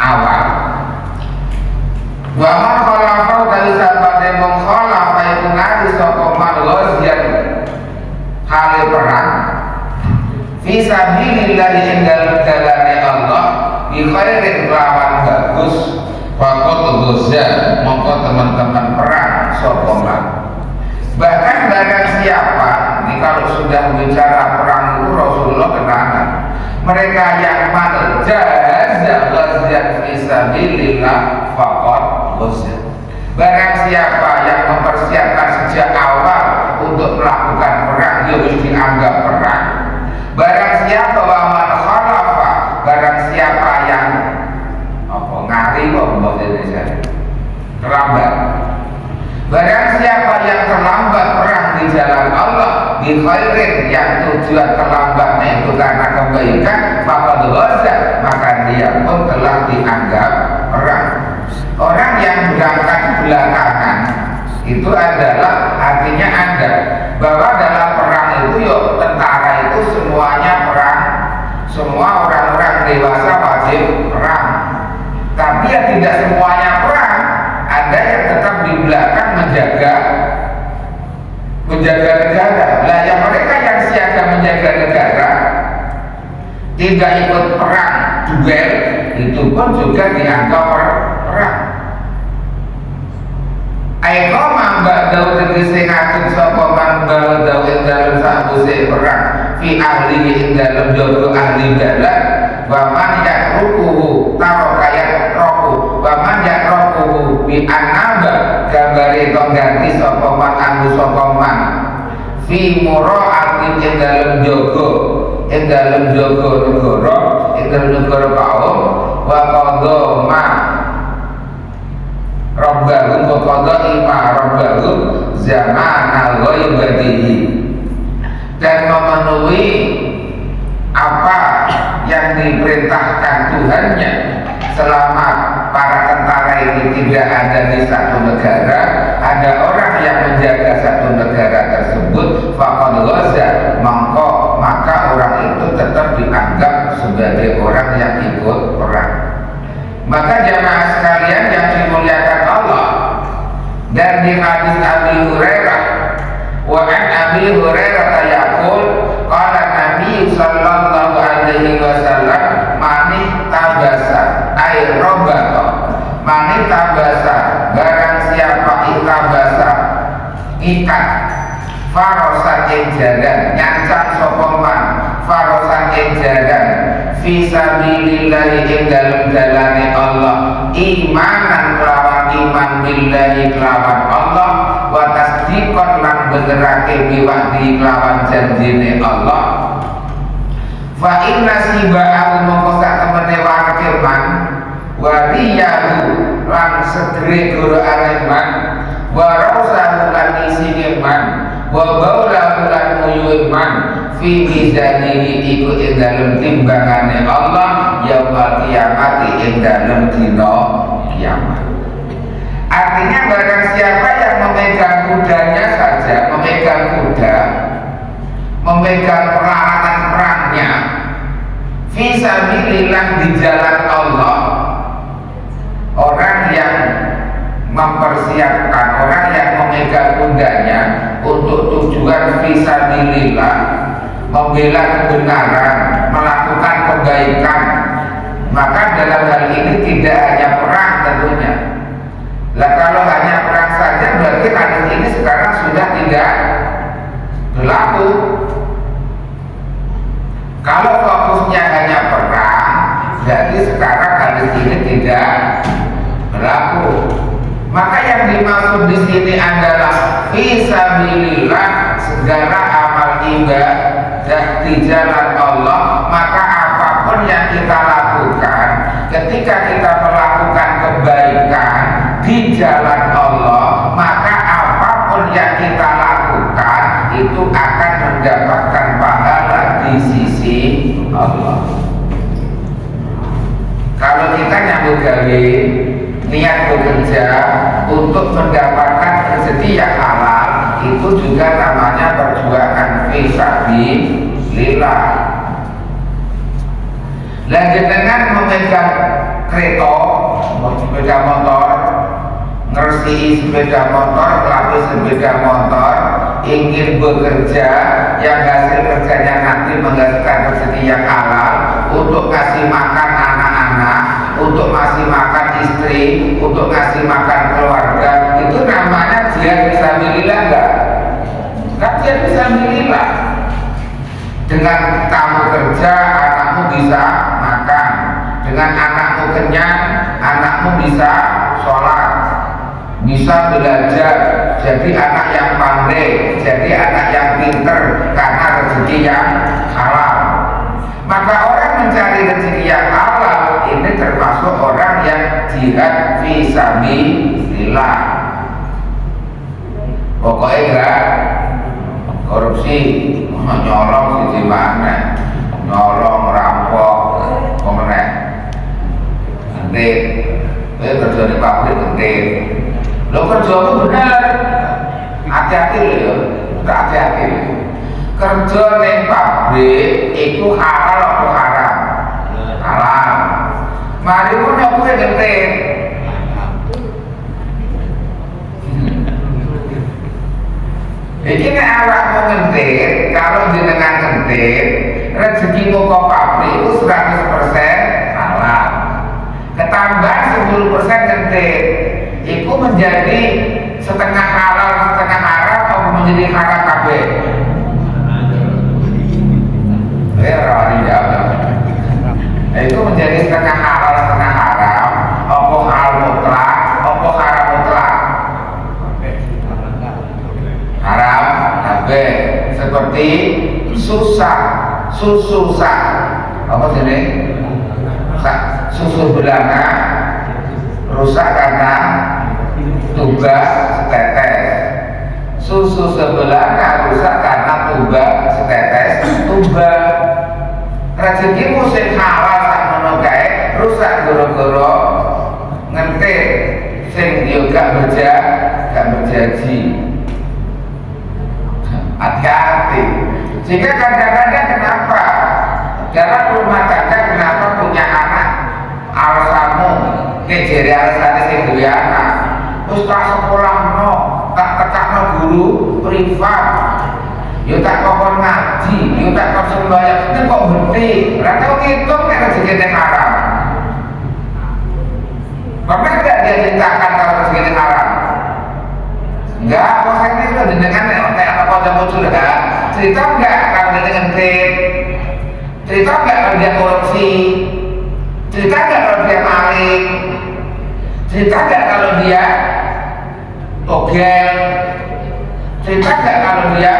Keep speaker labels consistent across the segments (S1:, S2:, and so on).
S1: awal. Wa man khalafa dari sabate mung khalafa iku ngadi sapa man ghazian hale perang fi sabilillah ing dalem dalane Allah bi khairin lawan bagus faqat ghazza mongko teman-teman perang sapa man. Bahkan barang siapa ini kalau sudah bicara perang itu Rasulullah kenangan mereka yang jaza ghazian fi sabilillah faqat ghazza. Barang siapa yang mempersiapkan sejak awal untuk melakukan perang dia harus dianggap perang. Barang siapa waman khalafa, barang siapa yang ngari kok bahasa Indonesia terlambat. Barang siapa yang terlambat perang di jalan Allah bi khairin yang tujuan terlambatnya itu karena kebaikan faqad ghazza maka dia pun telah dianggap perang. Orang yang berangkat belakangan itu adalah artinya Anda bahwa dalam perang itu yuk tentara itu semuanya perang, semua orang-orang dewasa wajib perang, tapi ya tidak semuanya perang. Ada yang tetap di belakang menjaga negara. Lah yang mereka yang siaga menjaga negara tidak ikut perang duel itu pun juga dianggap perang. Aiko mambak daud tegese ngatur sapa man daud ing dalem sabuse perang fi ahli ing dalem jogo ahli dalan wa man yakruhu taro kaya roku wa man yakruhu bi anaba gambare kok ganti sapa man anu sapa man fi muraati ing dalem jogo negara ing dalem negara kaum wa qadama Rabbahu qadha ima rabbahu zaman al-ghaibatihi dan memenuhi apa yang diperintahkan Tuhannya selama para tentara ini tidak ada di satu negara, ada orang yang menjaga satu negara tersebut faqad ghazza maka orang itu tetap dianggap sebagai orang yang ikut perang. Maka jamaah sekalian yang dimuliakan Allah, dan di hadis Abi Hurairah wa an Abi Hurairah yaqul qala Nabi sallallahu alaihi wasallam mani tabasa ay robata mani tabasa barang siapa itabasa ikat farosan jalan nyancang sapa man farosan jalan fi sabilillah ing dalem dalane Allah imanan kelawan iman billahi kelawan Allah wa tasdiqan lan benerake biwa'di kelawan janjine Allah fa inna siba'ahu mongko sak temene warke man wa riyahu lan segere goroane man wa rausahu lan isine man wa baulahu lan muyuhe man fi mizanihi iku ing dalem timbangane Allah yaumul kiamat ing dalem dina kiamat. Artinya barang siapa yang memegang kudanya saja, memegang kuda, memegang peralatan perangnya fi sabilillah di jalan Allah, orang yang mempersiapkan, orang yang memegang kudanya untuk tujuan fi sabilillah, membela kebenaran, melakukan kebaikan, maka dalam hal ini tidak hanya perang tentunya. Lah kalau hanya perang saja berarti hadis ini sekarang sudah tidak berlaku. Kalau fokusnya hanya perang, berarti sekarang hadis ini tidak berlaku. Maka yang dimaksud di sini adalah fisabilillah, segala amal ibadah di jalan Allah. Maka apapun yang kita lakukan, ketika kita melakukan kebaikan di jalan Allah, maka apapun yang kita lakukan itu akan mendapatkan pahala di sisi Allah. Kalau kita nyambut gawe, niat bekerja untuk mendapatkan rezeki yang halal, itu juga namanya perjuangan fisabilillah. Lagi dengan memegang kereta, sepeda motor, ngersii sepeda motor, lapis sepeda motor, ingin bekerja yang hasil kerjanya nanti menghasilkan rezeki yang halal untuk ngasih makan anak-anak, untuk ngasih makan istri, untuk ngasih makan keluarga, itu namanya jihad fisabilillah enggak? Kan jihad fisabilillah. Dengan kamu kerja, anakmu bisa makan. Dengan anakmu kenyang, anakmu bisa sholat, bisa belajar, jadi anak yang pandai, jadi anak yang pinter karena rezeki yang halal. Maka orang mencari rezeki yang halal ini termasuk orang yang jihad fisabilillah. Pokoknya enggak korupsi, nyolong sisi mana, nyolong, rampok, pemenang, gentit, kerja di pabrik gentit. Lo kerja itu benar, hati-hati lo ya, hati-hati. Kerja di pabrik itu halal atau haram? Halal. Mari pun aku gentit. Ini awak mau ngentit, kalau jenengan ngentit, rezekimu ke pabrik itu 100% halal. Ketambah 10% ngentit, itu menjadi setengah halal, setengah haram, atau menjadi haram kabeh. Itu menjadi setengah halal, setengah haram, apa hal mutlak, apa haram mutlak. Haram, kabeh seperti susah, susah, apa sini? Susu belanga rusak karena tugas setetes. Susu sebelanga rusak karena tugas setetes tugas. Rezekimu sing halal sak ngono kae rusak gara-gara ngentit sing yo gak berjanji. Hati-hati. Sehingga kadang-kadang kenapa dalam rumah tangga kenapa punya anak alasanmu kejere alasannya sing duwe anak terus tak sekolah no tak tekakno guru privat yo tak kokon ngaji yo tak kokon sembahyang ini kok gede ra tau ngitung nek rezekine haram. Pernah enggak dia ceritakan kalau rezekine haram? Enggak, kok saya ini sudah jenengan kayak apa kau jamu sudah cerita enggak kalau dia ngentit, cerita enggak kalau dia korupsi, cerita enggak kalau dia maling, cerita enggak kalau dia togel, cerita enggak kalau dia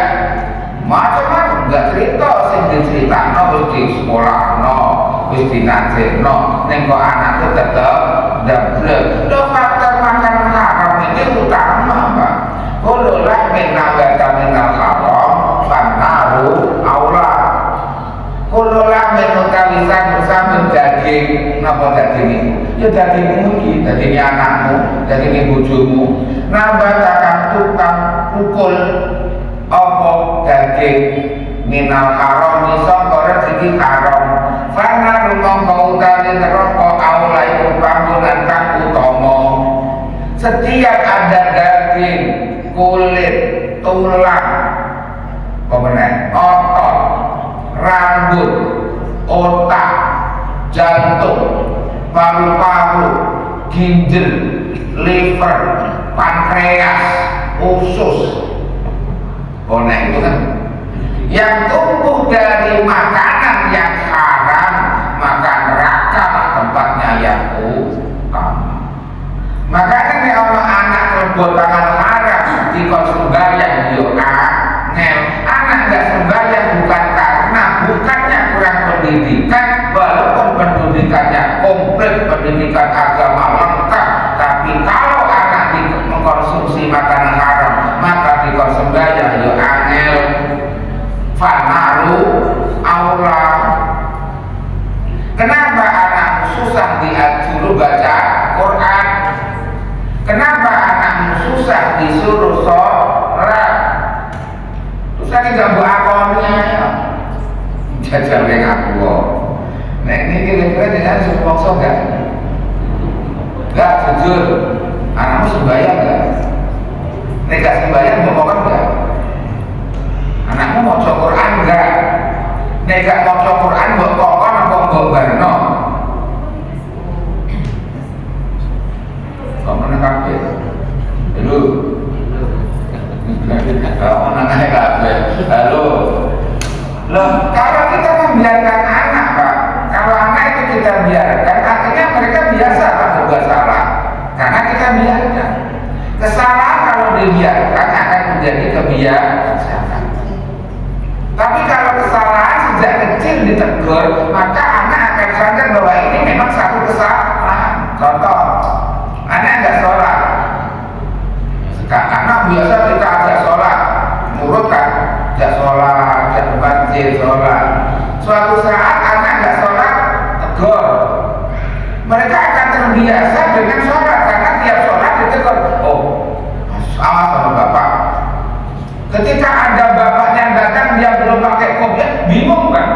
S1: macam-macam, enggak cerita sing dicerita wis di sekolah wis dinajekno ning kok anak itu tetep ndablek. Lho faktor makan haram ini utama, Pak. Kullu lahmin nabata minal haram fannaru aula. Kullu lahmin mutawisan bersama daging, napa daging itu? Ya dagingmu iki, dagingnya anakmu, dagingnya bojomu. Nabata kang tukang pukul apa daging minal haram iso rezeki haram. Fannaru mongko utawi neraka aula iku panggonan kang utama. Setiap ada daging, kulit, tulang, pemenang, otot, rambut, otak, jantung, paru-paru, ginjal, liver, pankreas, usus. Nah itu kan yang tumbuh dari makanan yang haram, maka neraka tempatnya yang utama. Makanya nek ana anak lebot tangan haram dikon sembahyang yo angel. Anak enggak sembahyang bukannya kurang pendidikan, walaupun pendidikannya komplit, pendidikan agama lengkap, tapi kalau anak mengkonsumsi makanan haram maka dikon sembahyang yo angel. Fanaru aula. Kenapa anak susah disuruh baca Quran? Kenapa anakmu susah disuruh sholat? Susah diganggu akonnya. Jajal yang aku. Nah ini kira-kira dengan semua enggak? Enggak, jujur. Anakmu sembahyang enggak? Nek gak sembahyang ngomong enggak? Anakmu maca Quran enggak? Nek gak maca Quran mbok kokon apa mbok barno? Kok meneng kabeh? Halo. Kok meneng kabeh? Halo. Loh, kalau kita membiarkan anak, Pak, kalau anak itu kita biarkan, artinya mereka biasa Pak berbuat salah. Karena kita biarkan. Kesalahan kalau dibiarkan akan menjadi kebiasaan. Tapi kalau kesalahan sejak kecil ditegur, maka anak akan sadar bahwa ini memang satu kesalahan. Contoh, anak nggak sholat. Anak biasa kita ajak sholat, nurut kan? Ajak sholat, ajak ke masjid sholat. Suatu saat anak nggak sholat, tegur. Mereka akan terbiasa dengan sholat karena tiap sholat ditegur. Oh, awas sama bapak. Ketika ada bapaknya yang datang dia belum pakai kopiah, bingung kan?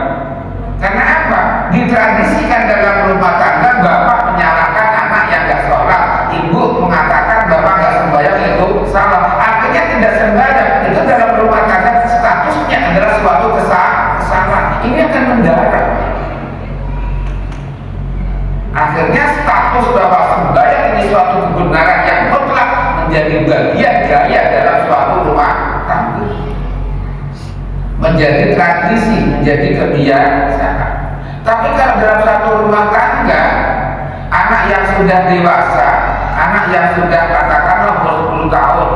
S1: Karena apa? Ditradisikan dalam rumah tangga bapak menyalahkan anak yang nggak sholat, ibu mengatakan bapak nggak sembahyang itu salah. Akhirnya tidak sembahyang itu dalam rumah tangga statusnya adalah suatu kesalahan. Ini akan mendarat. Akhirnya status bahwa sembahyang ini suatu kebenaran yang mutlak menjadi bagian gaya dalam suatu rumah tangga, menjadi tradisi, menjadi kebiasaan. Tapi kalau dalam satu rumah tangga, anak yang sudah dewasa, anak yang sudah katakanlah umur 10 tahun,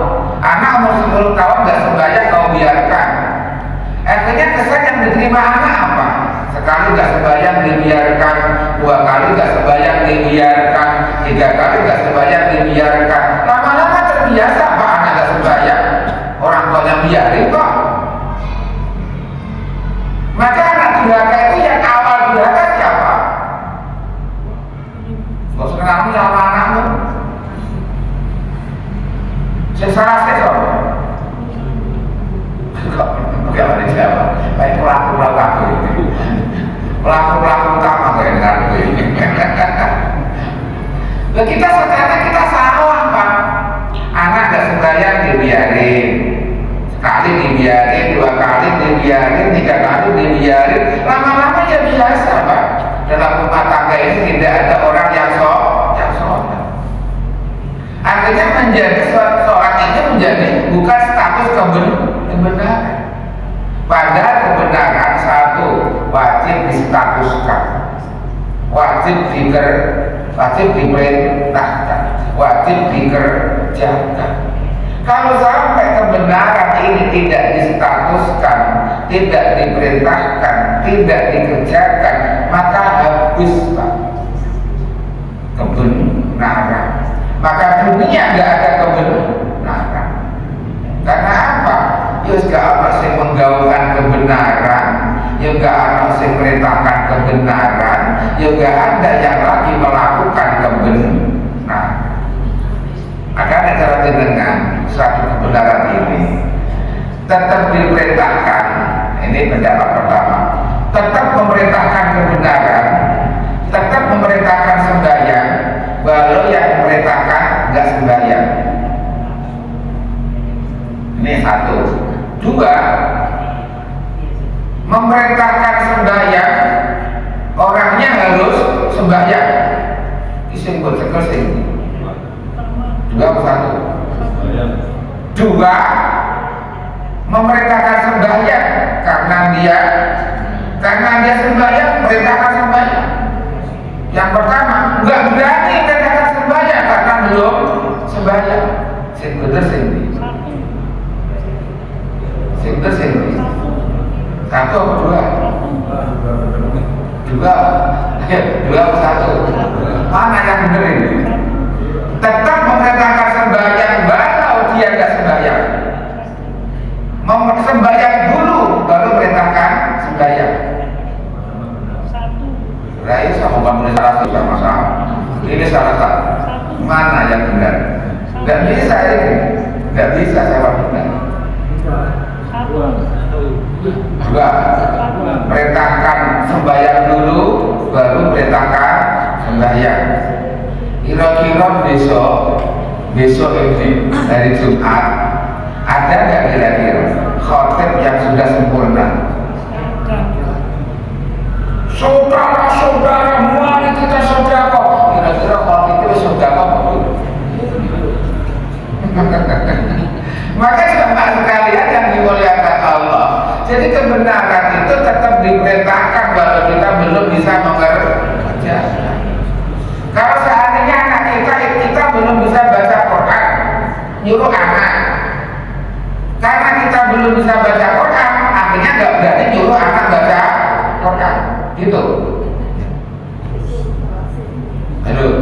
S1: anak umur 10 tahun nggak sembahyang kau biarkan. Akhirnya kesan yang diterima anak apa? Sekali nggak sembahyang dibiarkan, 2 kali nggak sembahyang dibiarkan, 3 kali nggak sembahyang dibiarkan. Lama-lama terbiasa Pak anak nggak sembahyang, orang tuanya biarin kok. Maka anak durhaka itu yang awal durhaka siapa? Kok sekarang sama anakmu? Saya salah sekor. Kok ada siapa? Baik pelaku-pelaku ini. Pelaku-pelaku utama kayak dengan ini. Nah, kita sekarang kita salah Pak. Anak gak sembahyang dibiarin, sekali dibiarin, 2 kali dibiarin, 3 kali dibiarin, lama-lama ya biasa Pak. Dalam rumah tangga ini tidak ada orang yang sholat. Akhirnya menjadi seorang itu menjadi bukan status kebenaran. Padahal kebenaran satu wajib distatuskan, wajib diperintahkan, wajib dikerjakan. Kalau sampai kebenaran ini tidak distatuskan, tidak diperintahkan, tidak dikerjakan, maka habis Pak kebenaran. Maka dunia nggak ada kebenaran. Karena apa? Ya nggak ada yang menggaulkan kebenaran, ya nggak ada yang merintahkan kebenaran, ya nggak ada yang lagi melakukan kebenaran. Maka cara dengan suatu kebenaran ini tetap diperintahkan. Ini pendapat pertama. Tetap memerintahkan kebenaran, tetap memerintahkan sembahyang, walau yang memerintahkan nggak sembahyang. Ini satu. 2, memerintahkan sembahyang, orangnya harus sembahyang. Disebut sekali. 2 atau 1? 2, memerintahkan sembahyang karena dia sembahyang, perintahkan sembahyang. Yang pertama, nggak berani perintahkan sembahyang karena belum sembahyang. Bener sih. Bener sih. 1 atau 2? 2 atau 1? Mana yang bener ini? Tetap memerintahkan sembahyang baru dia nggak sembahyang. Sembahyang dulu baru perintahkan sembahyang. Rai sama bangun salah satu sama-sama. Ini salah satu. Mana yang benar? Nggak bisa ini. Nggak bisa saya benar. 2, perintahkan sembahyang dulu baru perintahkan sembahyang. Kira-kira besok ini hari Jumat ada nggak kira-kira khotib yang sudah sempurna? Saudara-saudara, mari kita sedekah. Kira-kira khotib itu sedekah apa? Maka jemaah sekalian yang dimuliakan Allah, jadi kebenaran itu tetap diperintahkan walau kita belum bisa mengerjakan. Kalau seandainya anak kita belum bisa baca Quran, nyuruh anak. Karena kita belum bisa baca Quran, akhirnya nggak berani nyuruh anak baca Quran, gitu. Aduh.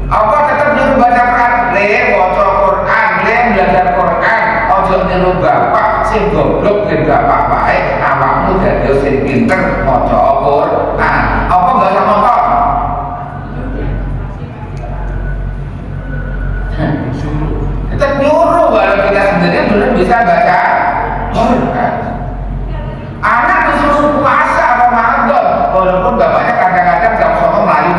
S1: Apa tetap nyuruh baca Quran? Baca Quran, belajar Quran. Ojo nyuruh bapak sing goblok ben bapak baik, awakmu dadi sing pinter maca Quran. Apa enggak usah motor? Kita nyuruh walau kita sendiri belum bisa baca Quran. Anak disuruh puasa Ramadan, walaupun bapaknya kadang-kadang jam 09.00 melayu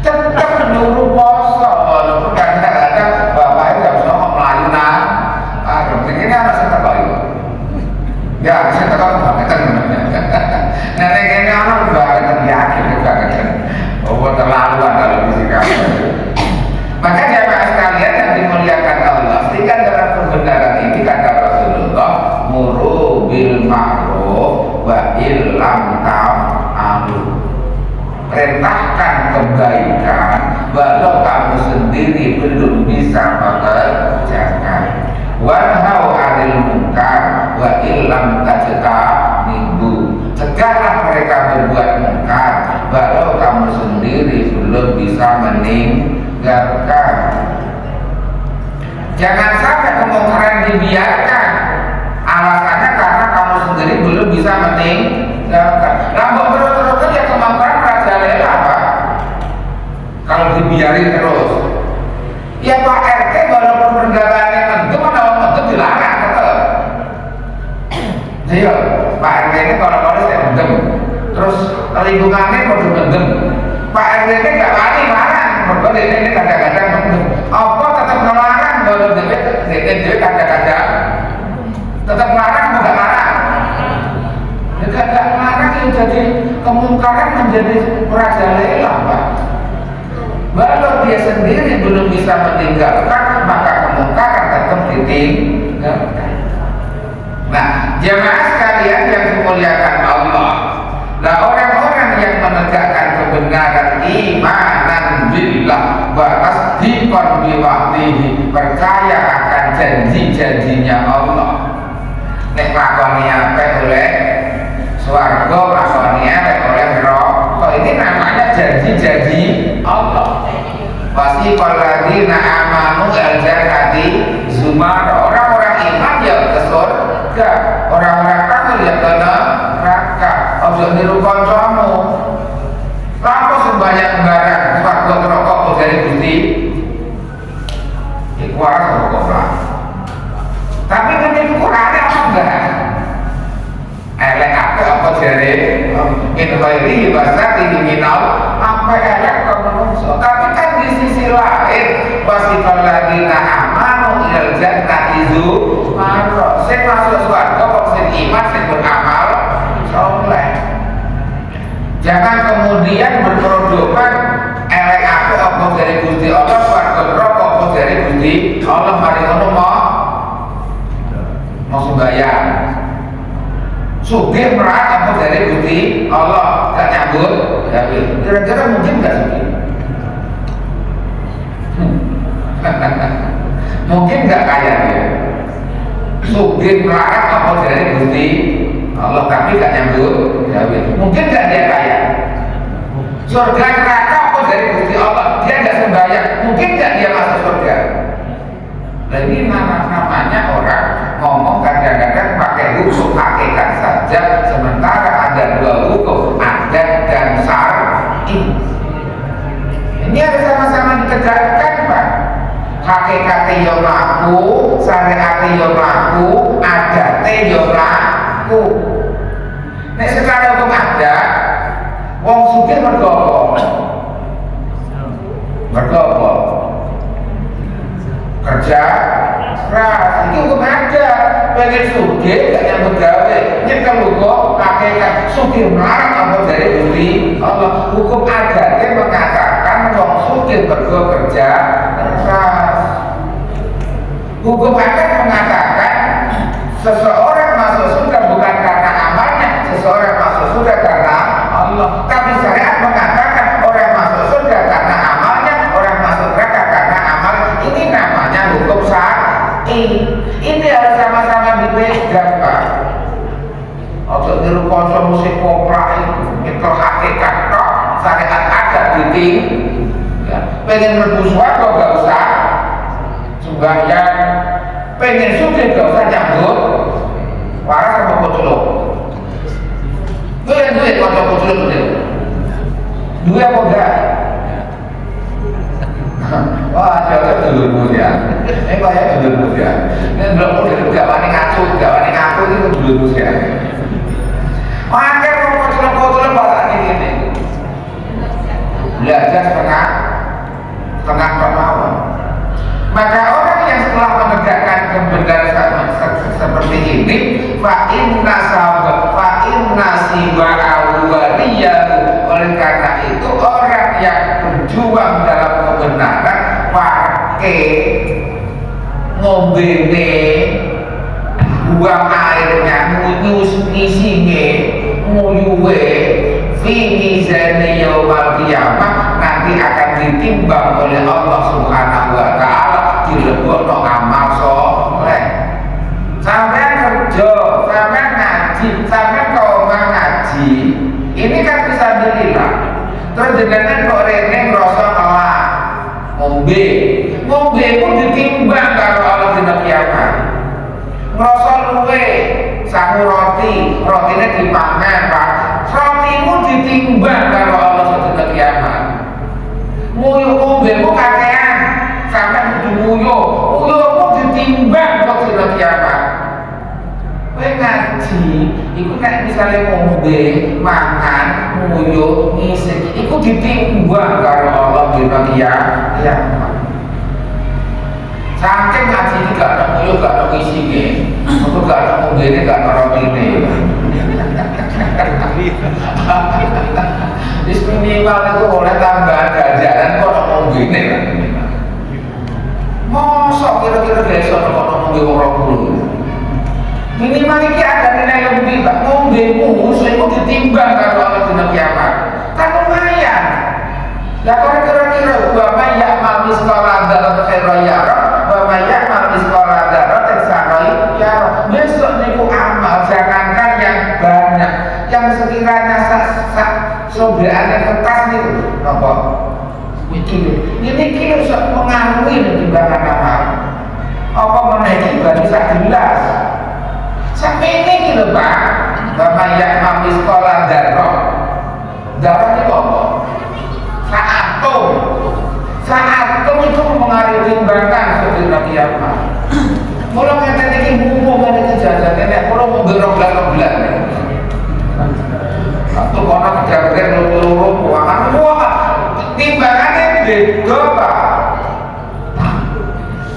S1: tetap nyuruh puasa walaupun kadang-kadang bapaknya jam 09.00 melayu ini anak saya terbaik. Ya, saya terbaik banget. Nenek ini anak banget yakin banget. Oh, terlaluan kalau fisika. Maka jemaah sekalian yang dimuliakan Allah, sehingga dalam kebenaran ini kata Rasulullah, muru bil ma'ruf wa illam ta'alu. Perintahkan kebaikan walau kamu sendiri belum bisa mengerjakan. Wanhau 'anil munkar wa illam tajtanibu. Cegahlah mereka berbuat munkar walau kamu sendiri belum bisa meninggalkan. Jangan sampai kemungkaran dibiarkan, alasannya karena kamu sendiri belum bisa meninggalkan. Lambung terus-terusan ya kemungkaran merajalela Pak. Kalau dibiarin terus, ya Pak RT walaupun pergalaannya tentu mana dilarang tetap. Iya, Pak RT ini kalau saya mendem, terus lingkungannya mau mendem. Pak RT ini nggak wani larang, berbeda ini kadang-kadang mendem. Apa tetap melarang kalau dia kadang-kadang tetap larang mau nggak larang? Nggak larang yang jadi kemungkaran menjadi merajalela Pak. Walau dia sendiri belum bisa meninggalkan, maka kemungkaran tetap ditinggalkan. Nah, jemaah sekalian yang dimuliakan Allah, nah orang-orang yang menegakkan kebenaran imanan billah wa tasdiqan bi wa'dihi, percaya akan janji-janjinya Allah. Nek lakoni apa oleh swarga, lakoni apa oleh neraka, ini namanya janji-janji Allah. Wasiqal ladzina amanu al-jannati zumara. Orang-orang iman ya ke surga, orang-orang kafir ya ke neraka. Ojo niru kancamu. Lampus sebanyak barang swarga neraka kok dari Gusti. Iku ora kok. Tapi kan ukurane apa enggak? Elek apa jare? In ghairi wasati minal apa elek kok menungso. Tapi kan di sisi lain wasiqal ladzina amanu ilal jannati zumara. Sing masuk swarga kok sing iman sing beramal saleh. Jangan kemudian berkerodokan elek apa dari Gusti Allah, swarga neraka apa dari Gusti Allah, mari ngono mau sembahyang. Sugih merat apa dari Gusti Allah, gak nyambut. Kira-kira mungkin gak sugih? Mungkin gak kaya dia. Sugih merat apa dari Gusti Allah, tapi gak nyambut. Mungkin gak dia kaya? Surga neraka apa dari Gusti Allah, dia gak sembahyang. Mungkin gak dia masuk surga? Ini namanya orang ngomong kadang-kadang pakai hukum hakikat saja, sementara ada dua hukum, adat dan syar'i. Ini harus sama-sama ditegakkan Pak. Hakikatnya yo mlaku, syariatnya yo mlaku, adatnya yo mlaku. Nek secara hukum adat, wong sugih mergo apa? Mereka apa? Kerja keras, itu hukum ada. Pengen sugih gak nyambut gawe, nyekel kok hakikat sugih melarang apa dari Gusti Allah. Hukum adatnya mengatakan wong sugih mergo kerja keras. Hukum adat mengatakan seseorang masuk surga bukan karena amalnya, seseorang masuk surga karena Allah. Tapi syariat mengatakan orang masuk surga karena amalnya, orang masuk neraka karena amal. Ini namanya hukum syar'i. Ini harus sama-sama dipegang, Pak. Ojo niru kanca musik kopra itu hakikat tok, syariat adat diting. Ya, pengen mlebu swarga gak usah sembahyang, pengen sugih gak usah nyambut waras sama kuculuk. Duit kanca kuculuk bener. Duit apa enggak? Wah, jauh dulurmu ya. Kayak dulurmu ya. Ini belum udah gak wani ngaku itu dulurmu ya. Makanya mau kocelok bahasa ini. Belajar setengah kemauan. Maka orang yang setelah menegakkan kebenaran seperti ini, fa inna siwa awwaliyahu. Oleh karena itu orang yang berjuang dalam kebenaran pakai ngombene, buang airnya, ngisinge, nguyuwe fi mizani yaumal qiyamah, nanti akan ditimbang oleh Allah Subhanahu wa taala, dilebokno amal soleh. Sampai kerja, sampai ngaji, sampai kau ngaji, ini kan bisa dilihat. Terus dengan kok rene ngrasa kalah ngombe pun ditimbang kalau Allah dina kiamat. Ngrasa luwe saku rotine dipangan, Pak. Rotimu ditimbang kalau Allah dina kiamat. Ngombe kakean sampai kudu nguyuhmu ditimbang kok dina kiamat. Kowe ngaji, iku nek misale ngombe, mangan, nguyuh, ngisi, iku ditimbang karo Allah dina kiamat. Saking ngaji iki gak ada nguyuh, gak ada ngisine, aku gak ada ngombene, gak ada rotine. Wis minimal itu oleh tambahan jajanan kok ngombene. Mosok kira-kira besok kok ngombe wong 20. Minimal ini ada nilai lebih, Pak. Ngombemu itu ditimbang kalau Allah dina kiamat. Kan lumayan. Lah kalau kira-kira wa may ya'mal misqala dzarratin khairan yarah, wa may ya'mal misqala dzarratin syarran yarah. Besok niku amal jangankan yang banyak, yang sekiranya sobeane kertas niku napa? Ini kira sok mengaruhi timbangan amal. Apa meneh ibadah sak gelas. Sampai ini gitu Pak, Bapak Yakma Miskola Darroh itu apa? Saatom itu mengaruhi timbangan seperti Nabi Yakma. Kalau ngeten ini ngomong ngene jajan nenek, kalau mau beroblat-oblat atau kono kejagaan loro keuangan, wah timbangannya beda Pak.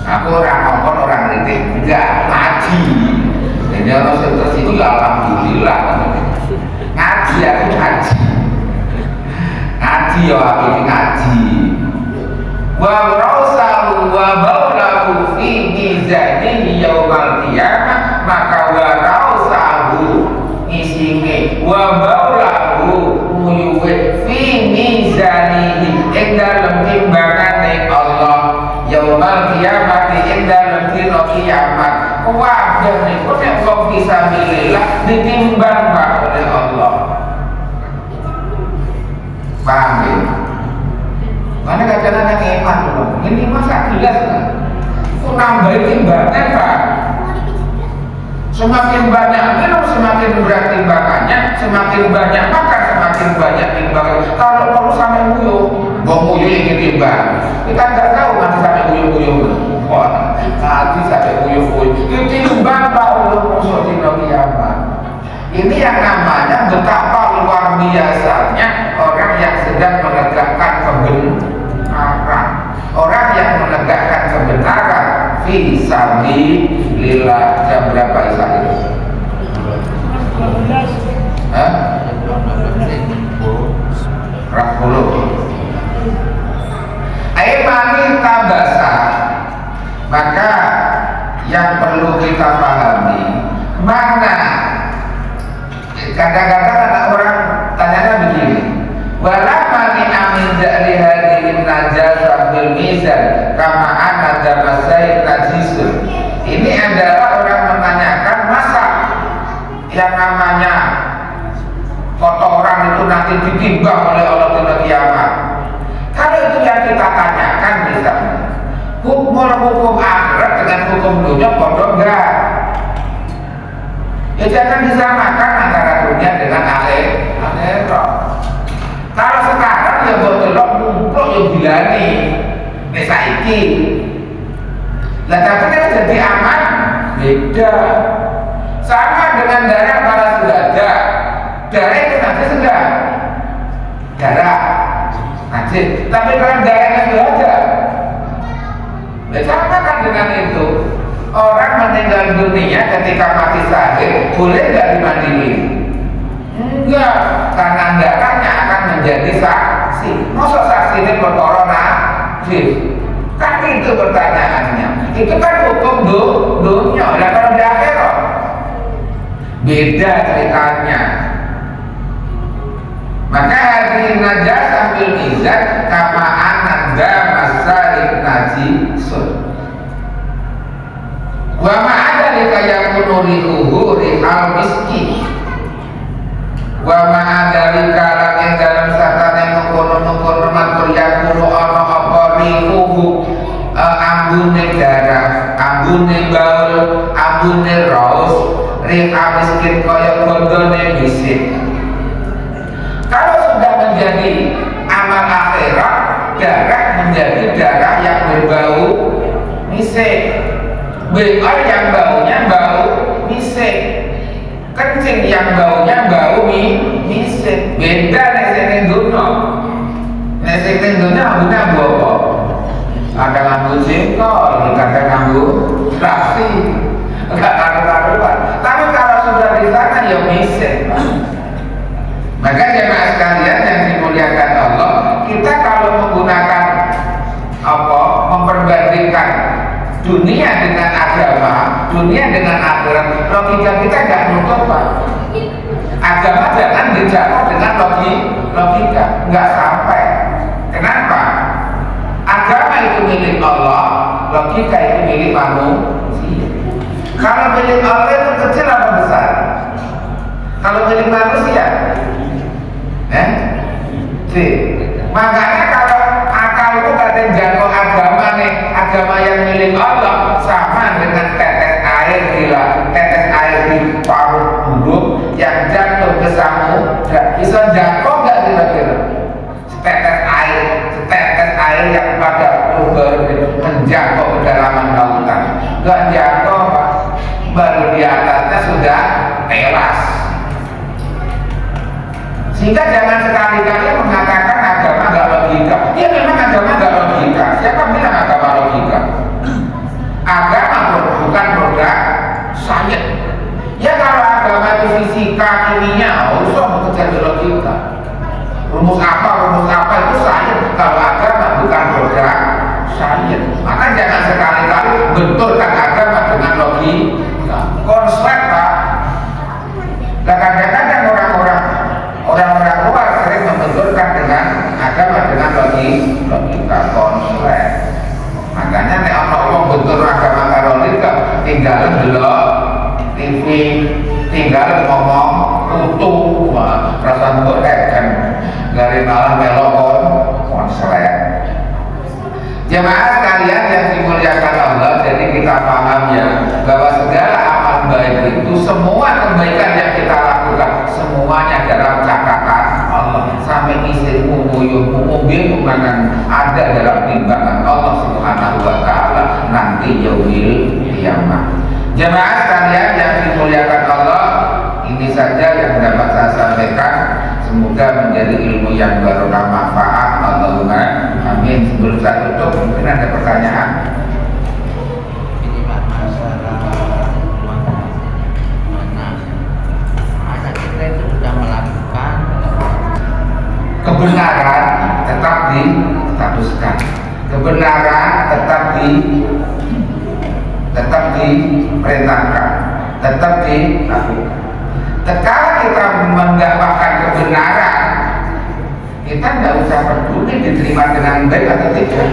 S1: Aku orang kritik, enggak ngaji. Ini orang terus itu ya alhamdulillah. Ngaji aku ngaji ya aku ngaji. Wa rausahu wa baulahu fi mizanihi yaumal qiyamah, maka wa rausahu isinge wa baulahu muyuwe fi mizanihi ing dalem timbangane Allah yaumal qiyamah ing dalem dina kiamat. Wajar nih, kok nek wong bisa milihlah ditimbang Pak oleh Allah. Paham ya? Mana kadang-kadang yang iman loh. Ini masa jelas kan? Kok nambahin timbangan Pak? Semakin banyak minum, semakin berat timbangannya, semakin banyak makan, semakin banyak timbangan. Kalau perlu sampai nguyuh, nguyuh ingin timbang. Kita nggak tahu nanti sampai nguyuh-nguyuh. Wah, nanti sampai nguyuh-nguyuh. Ditimbang Pak oleh musuh di kiamat. Ini yang namanya betapa luar biasanya orang yang sedang menegakkan kebenaran. wala mani amin dari hadirin najasa bil mizan kama anna damasai najisun. Ini adalah orang menanyakan masa yang namanya kotoran itu nanti ditimbang oleh Allah di kiamat. Kalau itu yang kita tanyakan misalnya, hukum akhirat dengan hukum dunia bodoh enggak? Ya jangan disamakan antara dunia dengan akhirat. Kalau sekarang ya bodoh mumpuk yang bilani, saiki. Lah tapi kan jadi aman, beda. Sama dengan darah para syuhada. Darah itu nanti sudah darah najis, tapi kalau darahnya syuhada, ya sama kan dengan itu. Orang meninggal dunia ketika mati syahid boleh nggak dimandiin? Enggak, karena darahnya akan menjadi saksi. Masa saksi ini berkorona najis? Kan itu pertanyaannya. Itu kan hukum dunia. Dan kalau di akhirat beda ceritanya. Maka hadirin najas sambil mizan kama ananda masarik najisun. Wa ma'ada likayakunu rihuhu rihal miski. Wa ma'ada likalat yang dalam satane mengkono-mengkono matur yakunu ono apa rihuhu ambune darah, ambune baul, ambune raus, rihal miskin kaya gondone miskin. Kalau sudah menjadi amal akhirat, darah menjadi darah yang berbau misik, beol yang baunya bau misik, kencing yang baunya bau misik. Beda nesene duno. Nesene duno ambune apa? Ada nganggo jengkol, ada nganggo nasi, enggak karu-karuan. Tapi kalau sudah di sana ya misik. Maka jemaah sekalian yang dimuliakan Allah, kita kalau menggunakan memperbandingkan dunia dengan agama, dunia dengan akhirat, logika kita nggak nutup Pak. Agama jangan dijawab dengan logika, nggak sampai. Kenapa? Agama itu milik Allah, logika itu milik manusia. Kalau milik Allah itu kecil atau besar? Kalau milik manusia, makanya kalau akalmu kadang jangkau agama nih, agama yang milik Allah sama dengan tetes air di paru burung yang jatuh ke samudra, bisa jangkau nggak kira-kira? Setetes air yang pada baru menjangkau kedalaman lautan, nggak jangkau Pak, baru di atasnya sudah tewas. Sehingga jangan sekali-kali mengatakan agama nggak logika. Ya memang agama nggak logika. Siapa bilang agama logika? Agama bukan produk sains. Ya kalau agama itu fisika, kimia, usah mengejar logika. Rumus apa itu sains. Kalau agama bukan produk sains. Maka jangan sekali-kali benturkan agama dengan logika. Konslet Pak. Dan kadang-kadang orang-orang luar sering membenturkan dengan agama dengan logika konslet. Makanya nek ana bentur agama karo logika, tinggal delok TV, tinggal ngomong utuh, perasaan bodek kan dari malah melokon konslet. Jemaah sekalian yang dimuliakan Allah, jadi kita paham ya bahwa segala amal baik itu, semua kebaikan yang kita lakukan semuanya dalam catatan Allah. Sampai isimu, muyuhmu, mobilmu akan ada dalam timbangan Allah Subhanahu wa Ta'ala nanti yaumil qiyamah. Jemaah sekalian yang dimuliakan Allah, ini saja yang dapat saya sampaikan. Semoga menjadi ilmu yang barokah manfaat. Allahumma amin. Sebelum saya tutup, mungkin ada pertanyaan.
S2: Ini Pak, masalah masa kita itu sudah melakukan
S1: kebenaran tetap distatuskan, kebenaran tetap diperintahkan, tetap dilakukan. Kalau kita mendakwahkan kebenaran kita nggak usah peduli diterima dengan baik atau tidak,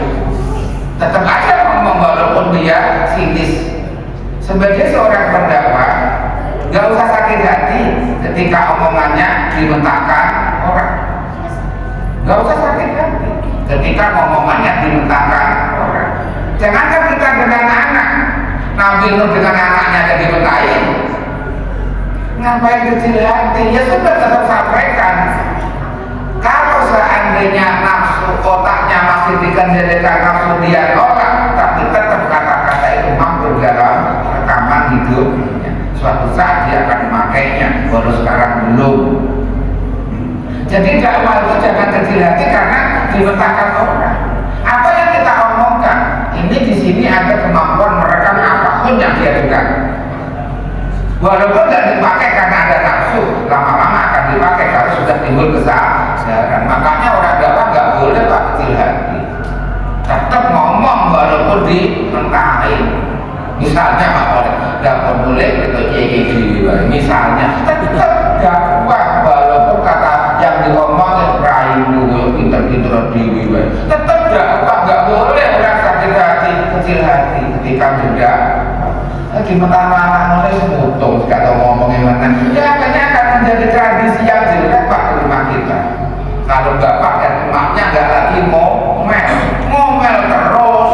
S1: tetap aja ngomong walaupun dia sinis. Sebagai seorang pendakwah nggak usah sakit hati ketika omongannya dimentahkan orang, nggak usah sakit hati ketika omongannya dimentahkan orang. Jangankan kita dengan anak, Nabi Nuh dengan anaknya jadi dimentahin, ngapain kecil hati? Ya sudah, tetap sampaikan. Kalau seandainya nafsu otaknya masih dikendalikan nafsu, dia nolak, tapi tetap kata-kata itu mampir dalam rekaman hidupnya. Suatu saat dia akan memakainya, baru sekarang belum. Jadi dakwah itu jangan kecil hati karena dimentahkan orang. Apa yang kita omongkan ini di sini ada kemampuan merekam apapun yang dia dengar. Walaupun tidak dipakai karena ada nafsu, lama-lama akan dipakai kalau sudah timbul kesadaran. Makanya orang dakwah nggak boleh pak kecil hati, tetap ngomong walaupun dimentahin. Misalnya pak nggak boleh itu misalnya tetap dakwah walaupun kata yang diomongin rayu pinter-pinter diwi, tetap dakwah, nggak boleh orang sakit hati kecil hati ketika beda. Di mentah-mentah mulai semutung, gak tau ngomongin mana. Ya akhirnya akan menjadi tradisi yang jelek pak di rumah kita. Kalau bapak dan emaknya gak lagi ngomel terus.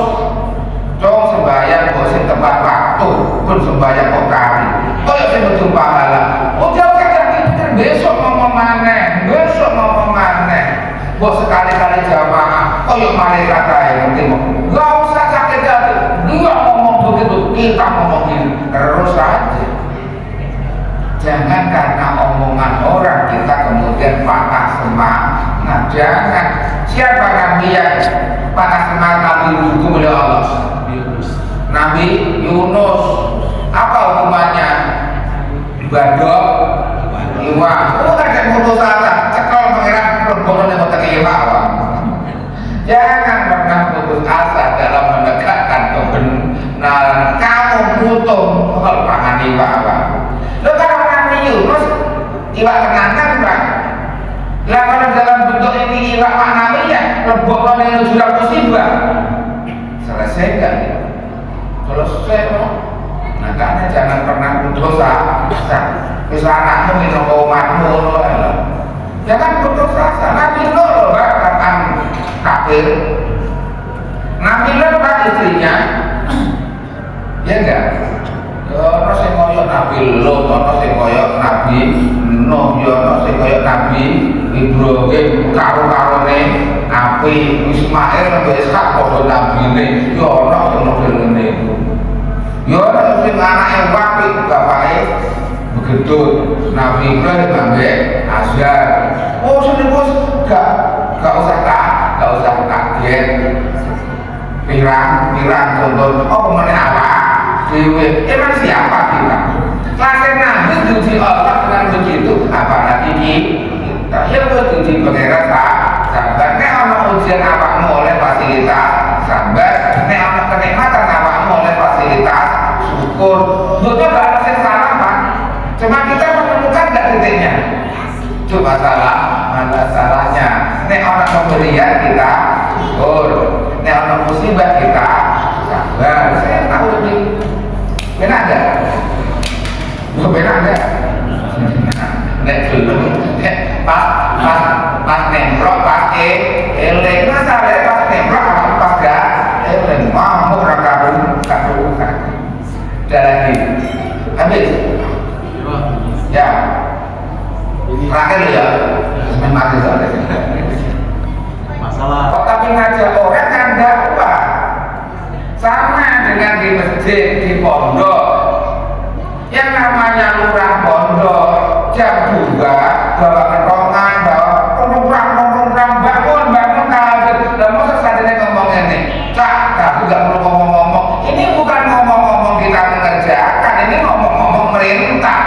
S1: Cong sembahyang bosin tepat waktu, pun sembahyang kok kali. Kok ya saya betul pahala. Oh jauh kan besok ngomong maneh, besok ngomong maneh. Bos sekali-kali jamaah, kok yuk malaikat aja penting. Gak usah sakit hati, dia ngomong begitu, kita ngomongin terus aja. Jangan karena omongan orang kita kemudian patah semangat. Jangan. Siapa Nabi yang patah semangat? Nabi dihukum oleh Allah. Nabi Yunus. Apa hukumannya? Badok iwa. Oh kan putus asa, cekal mengira perbodohan yang mau iwa. Jangan pernah putus asa dalam menegakkan kebenaran. Kamu butuh pangan iwa. Lo kan Nabi Yunus iwa kenangan pak. Lah kalau dalam bentuk ini iwa maknanya rebok yang jurang musibah. Selesai kan? Selesai no. Makanya jangan pernah putus asa. Bisa anakmu minum omatmu lo. Jangan putus asa. Nabi Nuh bahkan kafir. Nabi Nuh pak istrinya, ya enggak? Ono sing koyo Nabi Lut, ono sing koyo Nabi Nuh, ya ono sing koyo Nabi Ibrahim, karo-karone Nabi Ismail sampai Ishak padha nabine, ya ono sing model ngene iku. Ya ono sing anake wapi bapake begitu Nabi Ibrahim ambek Azar. Oh seniku gak usah kaget. Pirang contoh, oh mengenai apa? Dewi, emang siapa kita? Lahir Nabi diuji Allah dengan begitu, apalagi kita yang diuji pengeras sabar. Nek ana ujian awakmu oleh fasilitas sabar, nek ana kenikmatan awakmu oleh fasilitas syukur. Betul gak ada yang salah pak, cuma kita menemukan gak titiknya. Coba salah, mana salahnya? Nek ana pemberian kita syukur, nek ana musibah kita sabar. Saya tahu lebih. Benar enggak? Benar enggak? Nek dulu, pas nemplok pakai eleng, masalah pas nemplok pas gak eleng, mau rakaru. Ada lagi, habis. Ya, terakhir ya, memang soalnya.
S3: Masalah.
S1: Tapi ngajak orang kan dakwah. Sama dengan di masjid, di pondok. Yang namanya lurah pondok jam 2 bawa kentongan, bawa ngomong bangun kaget. Dan masa sadene ngomong ini, cak, tapi gak perlu ngomong-ngomong. Ini bukan ngomong-ngomong kita mengerjakan, ini ngomong-ngomong merintah.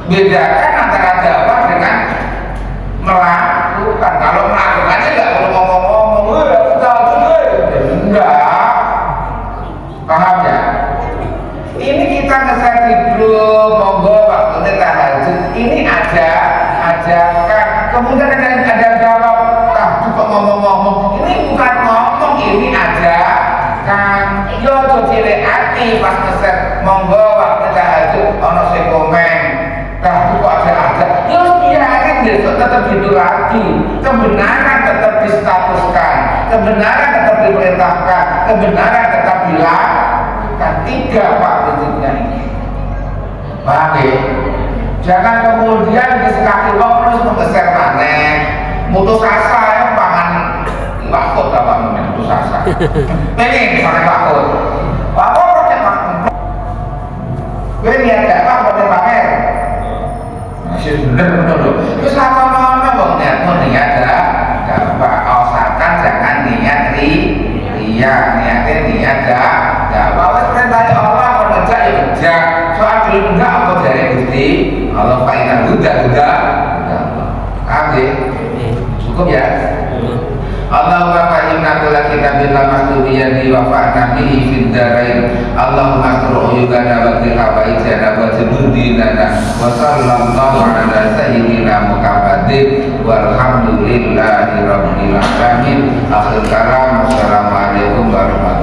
S1: Bedakan antara dakwah dengan melakukan. Kalau melakukannya gak perlu ngomong-ngomong. Enggak. Paham ya? Ini kita ngeset di grup, monggo waktunya tahajud. Ini ada tetap itu lagi. Kebenaran tetap distatuskan, kebenaran tetap diperintahkan, kebenaran tetap dilakukan. Tiga Pak titiknya ini. Paham ya? Jangan kemudian disekaki wong terus menggeser maneh. Mutus asa ya pangan wakut apa namanya mutus asa. Pengen pakai wakut. Wakut pakai wakut. Gue niat dakwah pakai pamer. Masih bener loh. Terus lama-lama bang niat dakwah. Usahakan jangan niat ria, niatnya niat dakwah. Wes perintah Allah kerja ya kerja. Soal belum enggak apa dari Gusti Allah fa'inan huda. Oke, cukup ya. Allahumma fa'inna kula kitabillah maktubiyadi wa fa'na bihi fid darain. Allahumma astru uyubana wa qil hawaijana wa jududinana wa sallallahu ala sayyidina Muhammadin walhamdulillahi rabbil alamin. Akhir kalam, wassalamualaikum warahmatullahi wabarakatuh.